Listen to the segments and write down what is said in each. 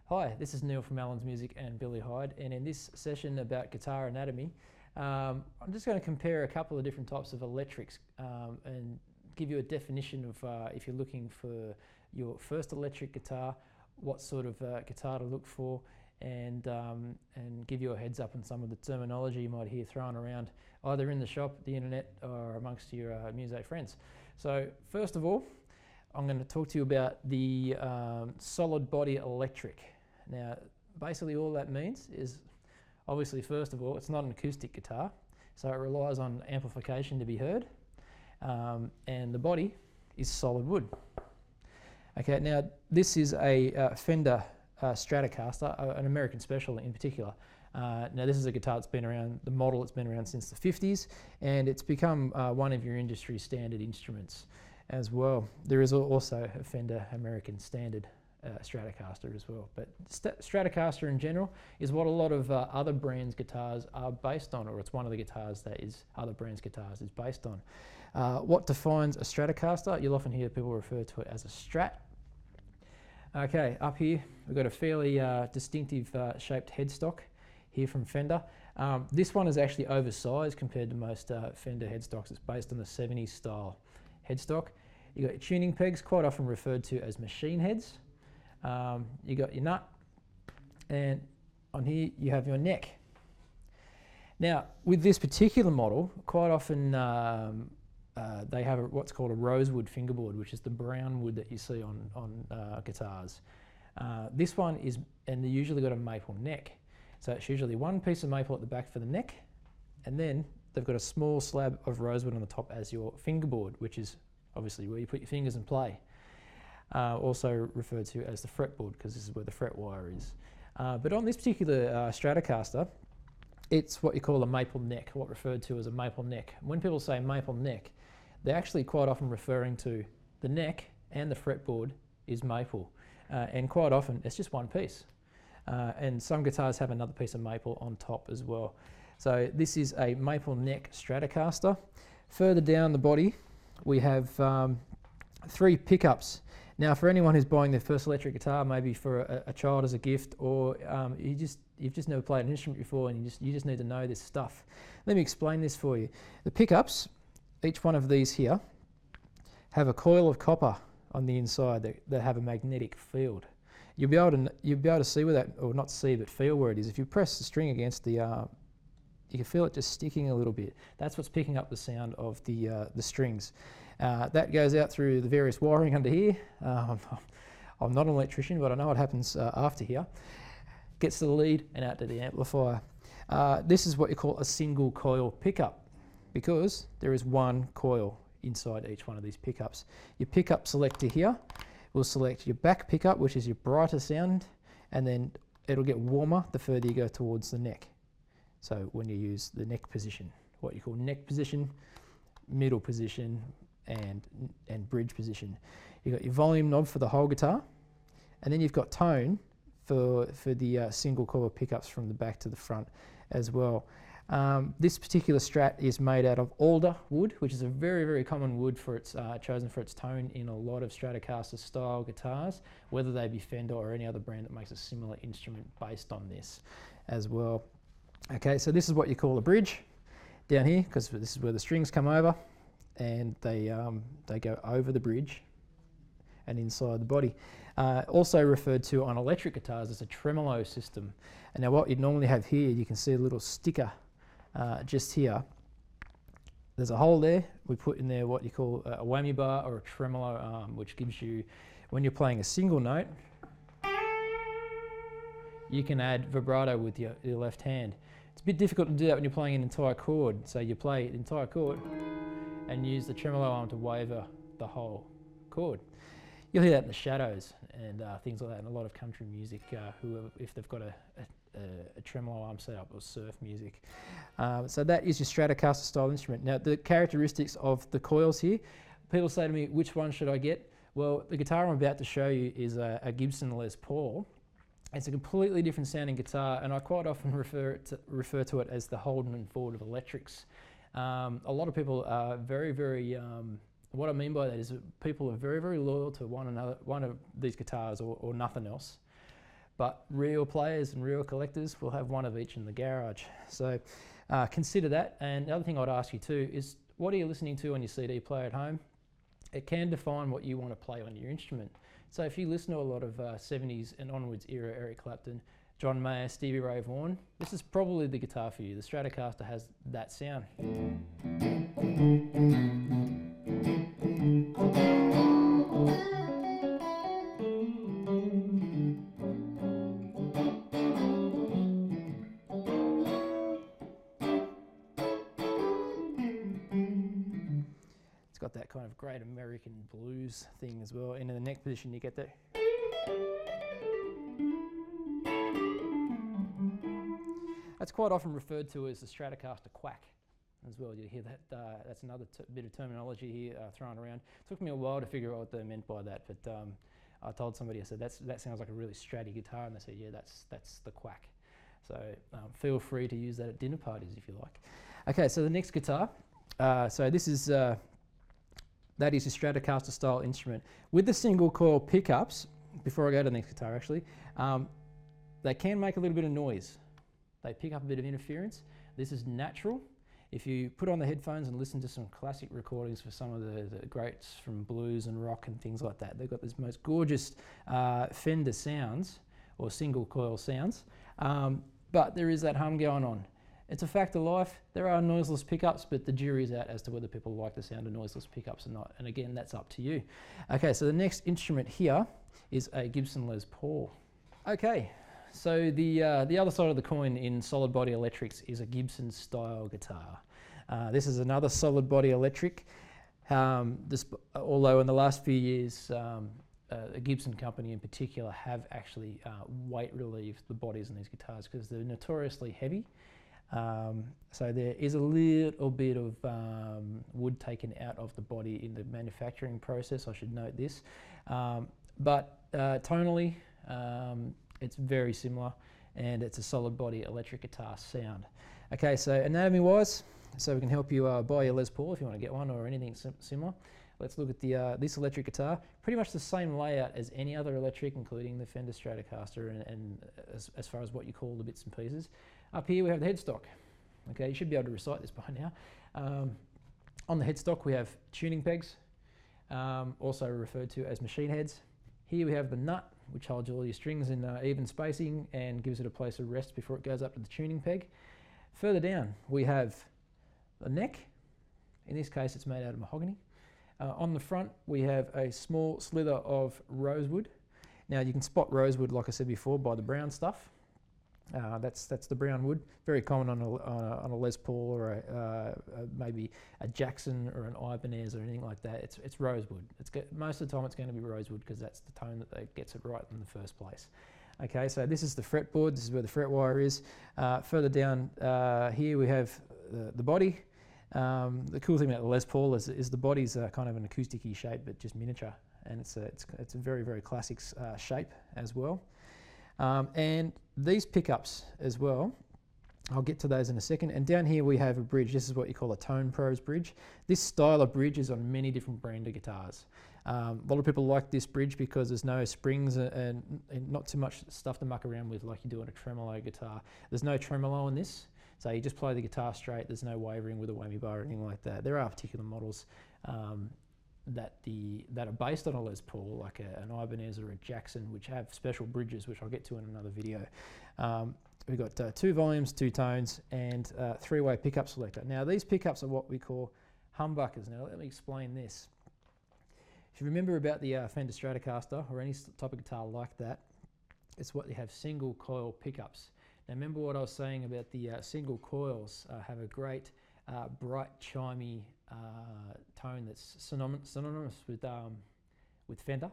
Hi, this is Neil from Alan's Music and Billy Hyde, and in this session about guitar anatomy, I'm just going to compare a couple of different types of electrics and give you a definition of if you're looking for your first electric guitar, what sort of guitar to look for, and give you a heads up on some of the terminology you might hear thrown around either in the shop, the internet, or amongst your music friends. So first of all, I'm going to talk to you about the solid body electric. Now, basically all that means is, obviously, first of all, it's not an acoustic guitar, so it relies on amplification to be heard, and the body is solid wood. Okay, now this is a Fender Stratocaster, an American Special in particular. Now this is a guitar that's been around, the model it's been around since the 50s, and it's become one of your industry standard instruments as well. There is also a Fender American Standard Stratocaster as well, but Stratocaster in general is what a lot of other brands' guitars are based on, or it's one of the guitars that is other brands' guitars is based on. What defines a Stratocaster? You'll often hear people refer to it as a Strat. Okay, up here we've got a fairly distinctive shaped headstock here from Fender. This one is actually oversized compared to most Fender headstocks. It's based on the 70s style headstock. You've got your tuning pegs, quite often referred to as machine heads. You got your nut, and on here you have your neck. Now, with this particular model, quite often they have what's called a rosewood fingerboard, which is the brown wood that you see on guitars. This one is, and they usually got a maple neck. So it's usually one piece of maple at the back for the neck, and then they've got a small slab of rosewood on the top as your fingerboard, which is obviously where you put your fingers and play. Also referred to as the fretboard, because this is where the fret wire is. But on this particular Stratocaster, it's what you call a maple neck, what referred to as a maple neck. When people say maple neck, they're actually quite often referring to the neck and the fretboard is maple. And quite often it's just one piece. And some guitars have another piece of maple on top as well. So this is a maple neck Stratocaster. Further down the body, we have 3 pickups. Now, for anyone who's buying their first electric guitar, maybe for a child as a gift, or you've just never played an instrument before and you just need to know this stuff. Let me explain this for you. The pickups, each one of these here, have a coil of copper on the inside that have a magnetic field. You'll be able to see where that, or not see, but feel where it is. If you press the string against the, you can feel it just sticking a little bit. That's what's picking up the sound of the strings. That goes out through the various wiring under here. I'm not an electrician, but I know what happens after here. Gets to the lead and out to the amplifier. This is what you call a single coil pickup, because there is one coil inside each one of these pickups. Your pickup selector here will select your back pickup, which is your brighter sound, and then it'll get warmer the further you go towards the neck. So when you use the neck position, what you call neck position, middle position, and bridge position. You've got your volume knob for the whole guitar, and then you've got tone for the single coil pickups from the back to the front as well. This particular Strat is made out of alder wood, which is a very, very common wood for its chosen for its tone in a lot of Stratocaster style guitars, whether they be Fender or any other brand that makes a similar instrument based on this as well. Okay, so this is what you call a bridge down here, because this is where the strings come over, and they go over the bridge and inside the body. Also referred to on electric guitars as a tremolo system. And now what you'd normally have here, you can see a little sticker just here. There's a hole there. We put in there what you call a whammy bar or a tremolo arm, which gives you, when you're playing a single note, you can add vibrato with your left hand. It's a bit difficult to do that when you're playing an entire chord. So you play an entire chord and use the tremolo arm to waver the whole chord. You'll hear that in the Shadows and things like that in a lot of country music, if they've got a tremolo arm set up, or surf music. So that is your Stratocaster style instrument. Now, the characteristics of the coils here, people say to me, which one should I get? Well, the guitar I'm about to show you is a Gibson Les Paul. It's a completely different sounding guitar, and I quite often refer to it as the Holden and Ford of electrics. A lot of people are very, very What I mean by that is that people are very, very loyal to one of these guitars or nothing else. but real players and real collectors will have one of each in the garage. So consider that. And the other thing I'd ask you too is, what are you listening to on your CD player at home? It can define what you want to play on your instrument. So if you listen to a lot of 70s and onwards era Eric Clapton, John Mayer, Stevie Ray Vaughan, this is probably the guitar for you. The Stratocaster has that sound. It's got that kind of great American blues thing as well. And in the neck position you get that. That's quite often referred to as the Stratocaster quack as well. You hear that, that's another bit of terminology here thrown around. It took me a while to figure out what they meant by that, but I told somebody, I said, that sounds like a really stratty guitar, and they said, yeah, that's the quack. So feel free to use that at dinner parties if you like. Okay, so the next guitar, so this is, that is a Stratocaster style instrument. With the single coil pickups, before I go to the next guitar actually, they can make a little bit of noise. They pick up a bit of interference. This is natural. If you put on the headphones and listen to some classic recordings for some of the greats from blues and rock and things like that, they've got this most gorgeous Fender sounds, or single coil sounds, but there is that hum going on. It's a fact of life. There are noiseless pickups, but the jury's out as to whether people like the sound of noiseless pickups or not. And again, that's up to you. Okay, so the next instrument here is a Gibson Les Paul. Okay. So the other side of the coin in solid body electrics is a Gibson style guitar. This is another solid body electric. Although in the last few years, the Gibson company in particular have actually weight relieved the bodies in these guitars because they're notoriously heavy. So there is a little bit of wood taken out of the body in the manufacturing process, I should note this. But tonally, it's very similar, and it's a solid body electric guitar sound. Okay, so anatomy wise, so we can help you buy your Les Paul if you want to get one or anything similar. Let's look at the this electric guitar. Pretty much the same layout as any other electric, including the Fender Stratocaster, and as far as what you call the bits and pieces. Up here we have the headstock. Okay, you should be able to recite this by now. On the headstock we have tuning pegs, also referred to as machine heads. Here we have the nut, which holds all your strings in even spacing and gives it a place of rest before it goes up to the tuning peg. Further down we have the neck. In this case it's made out of mahogany. On the front we have a small slither of rosewood. Now you can spot rosewood, like I said before, by the brown stuff. That's the brown wood, very common on a Les Paul or maybe a Jackson or an Ibanez or anything like that. It's rosewood. Most of the time it's going to be rosewood because that's the tone that gets it right in the first place. Okay, so this is the fretboard. This is where the fret wire is. Further down here we have the body. The cool thing about the Les Paul is the body's kind of an acoustic-y shape, but just miniature, and it's a very, very classic shape as well. And these pickups as well, I'll get to those in a second. And down here we have a bridge. This is what you call a Tone Pros bridge. This style of bridge is on many different brand of guitars. A lot of people like this bridge because there's no springs and not too much stuff to muck around with like you do on a tremolo guitar. There's no tremolo on this, so you just play the guitar straight. There's no wavering with a whammy bar or anything like that. There are particular models that are based on a Les Paul, like an Ibanez or a Jackson, which have special bridges, which I'll get to in another video. We've got 2 volumes, 2 tones, and 3-way pickup selector. Now these pickups are what we call humbuckers. Now let me explain this. If you remember about the Fender Stratocaster or any type of guitar like that, it's what they have single coil pickups. Now remember what I was saying about the single coils have a great bright chimey tone that's synonymous with Fender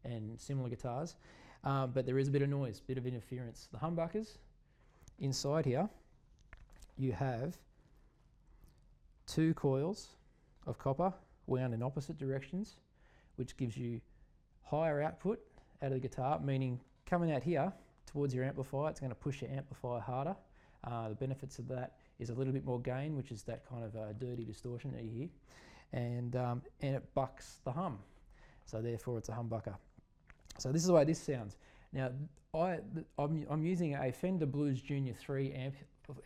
and similar guitars, but there is a bit of noise, a bit of interference. The humbuckers, inside here you have 2 coils of copper wound in opposite directions, which gives you higher output out of the guitar, meaning coming out here towards your amplifier, it's going to push your amplifier harder. The benefits of that is a little bit more gain, which is that kind of dirty distortion that you hear, and it bucks the hum, so therefore it's a humbucker. So this is the way this sounds. Now, I'm using a Fender Blues Junior 3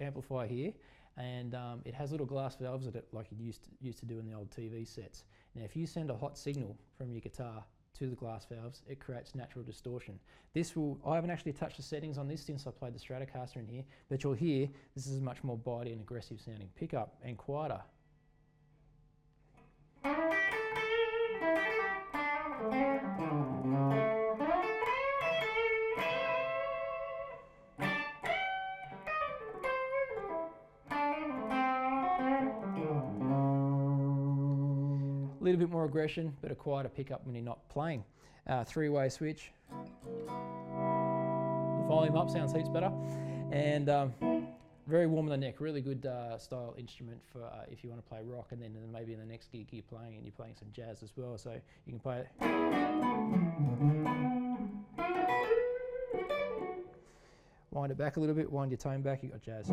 amplifier here, and it has little glass valves in it like you used to do in the old TV sets. Now, if you send a hot signal from your guitar to the glass valves, it creates natural distortion. I haven't actually touched the settings on this since I played the Stratocaster in here, but you'll hear this is a much more bitey and aggressive sounding pickup and quieter. A little bit more aggression, but a quieter pickup when you're not playing. Three-way switch. The volume up sounds heaps better, and very warm in the neck. Really good style instrument for if you want to play rock, and then maybe in the next gig you're playing some jazz as well. So you can play it. Wind it back a little bit. Wind your tone back. You got jazz.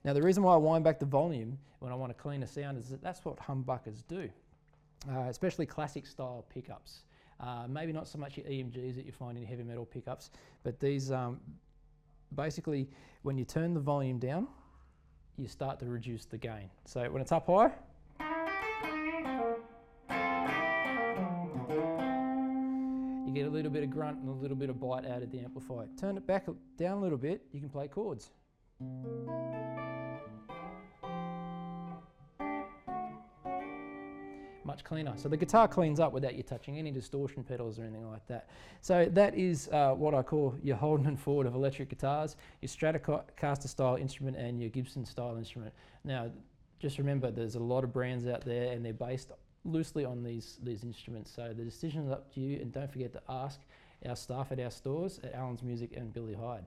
Now, the reason why I wind back the volume when I want a cleaner sound is that's what humbuckers do, especially classic style pickups. Maybe not so much your EMGs that you find in heavy metal pickups, but these basically, when you turn the volume down, you start to reduce the gain. So when it's up high, you get a little bit of grunt and a little bit of bite out of the amplifier. Turn it back down a little bit, you can play chords. Much cleaner. So the guitar cleans up without you touching any distortion pedals or anything like that. So that is what I call your Holden and Ford of electric guitars, your Stratocaster style instrument and your Gibson style instrument. Now, just remember there's a lot of brands out there and they're based loosely on these instruments. So the decision is up to you, and don't forget to ask our staff at our stores at Allen's Music and Billy Hyde.